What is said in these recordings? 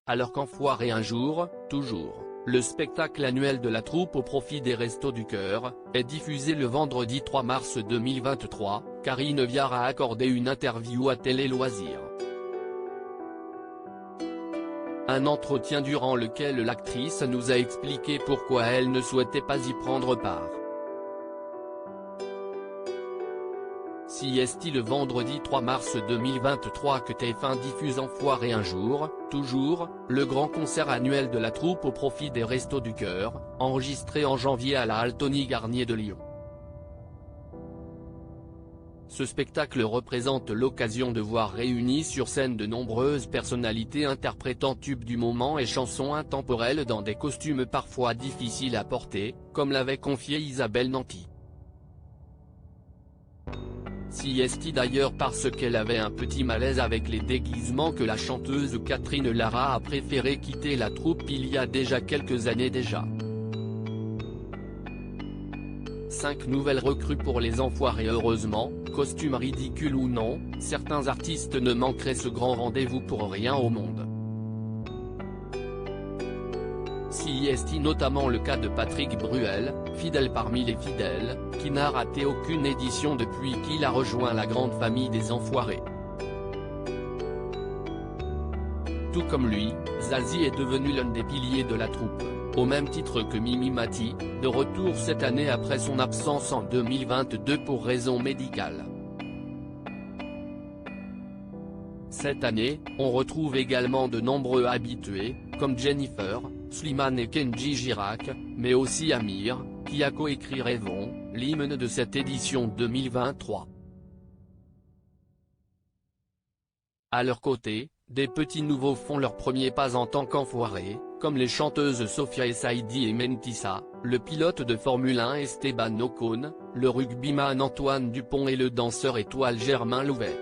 Alors qu'Enfoiré un jour, toujours, le spectacle annuel de la troupe au profit des Restos du Cœur, est diffusé le vendredi 3 mars 2023, Karine Viard a accordé une interview à Télé Loisirs. Un entretien durant lequel l'actrice nous a expliqué pourquoi elle ne souhaitait pas y prendre part. Si est-il le vendredi 3 mars 2023 que TF1 diffuse Enfoiré un jour, toujours, le grand concert annuel de la troupe au profit des Restos du Cœur, enregistré en janvier à la Altony Garnier de Lyon. Ce spectacle représente l'occasion de voir réunies sur scène de nombreuses personnalités interprétant tubes du moment et chansons intemporelles dans des costumes parfois difficiles à porter, comme l'avait confié Isabelle Nanty. Si est-il d'ailleurs parce qu'elle avait un petit malaise avec les déguisements que la chanteuse Catherine Lara a préféré quitter la troupe il y a déjà quelques années déjà. 5 nouvelles recrues pour les Enfoirés. Heureusement, costumes ridicules ou non, certains artistes ne manqueraient ce grand rendez-vous pour rien au monde. Si est notamment le cas de Patrick Bruel, fidèle parmi les fidèles, qui n'a raté aucune édition depuis qu'il a rejoint la grande famille des Enfoirés. Tout comme lui, Zazie est devenu l'un des piliers de la troupe, au même titre que Mimi Mati, de retour cette année après son absence en 2022 pour raisons médicales. Cette année, on retrouve également de nombreux habitués, comme Jennifer, Slimane et Kenji Girac, mais aussi Amir, qui a coécrit Rêvons, l'hymne de cette édition 2023. À leur côté, des petits nouveaux font leur premier pas en tant qu'enfoirés, comme les chanteuses Sophia Essaidi et Mentissa, le pilote de Formule 1 Esteban Ocon, le rugbyman Antoine Dupont et le danseur étoile Germain Louvet.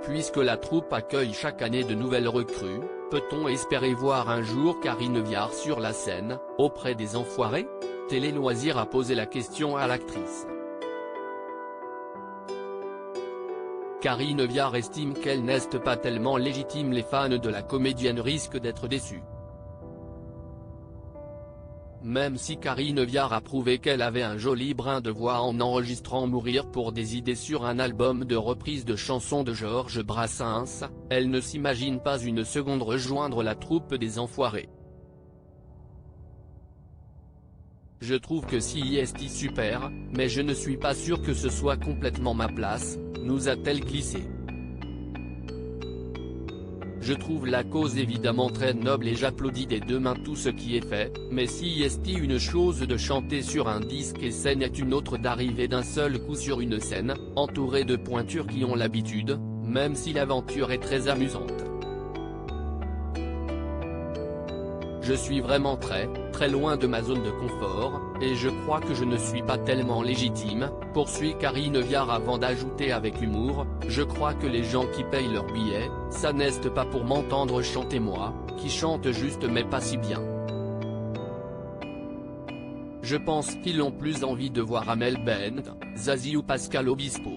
Puisque la troupe accueille chaque année de nouvelles recrues, peut-on espérer voir un jour Karine Viard sur la scène, auprès des Enfoirés? Télé Loisirs a posé la question à l'actrice. Karine Viard estime qu'elle n'est pas tellement légitime. Les fans de la comédienne risquent d'être déçus. Même si Karine Viard a prouvé qu'elle avait un joli brin de voix en enregistrant Mourir pour des idées sur un album de reprises de chansons de Georges Brassens, elle ne s'imagine pas une seconde rejoindre la troupe des Enfoirés. Je trouve que si est super, mais je ne suis pas sûr que ce soit complètement ma place, nous a-t-elle glissé. Je trouve la cause évidemment très noble et j'applaudis des deux mains tout ce qui est fait, mais si est une chose de chanter sur un disque et scène est une autre d'arriver d'un seul coup sur une scène, entourée de pointures qui ont l'habitude, même si l'aventure est très amusante. Je suis vraiment très loin de ma zone de confort, et je crois que je ne suis pas tellement légitime, poursuit Karine Viard avant d'ajouter avec humour, je crois que les gens qui payent leur billet, ça n'est pas pour m'entendre chanter moi, qui chante juste mais pas si bien. Je pense qu'ils ont plus envie de voir Amel Bent, Zazie ou Pascal Obispo.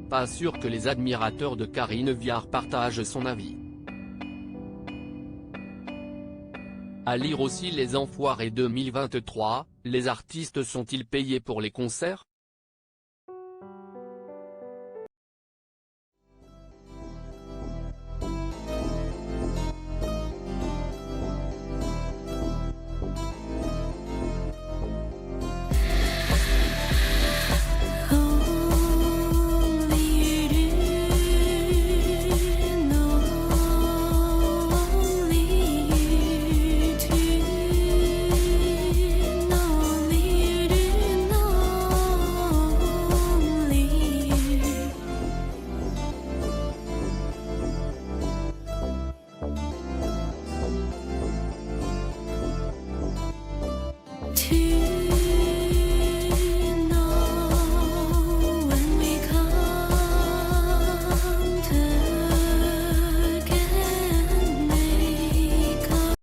Pas sûr que les admirateurs de Karine Viard partagent son avis. À lire aussi les Enfoirés 2023, les artistes sont-ils payés pour les concerts? To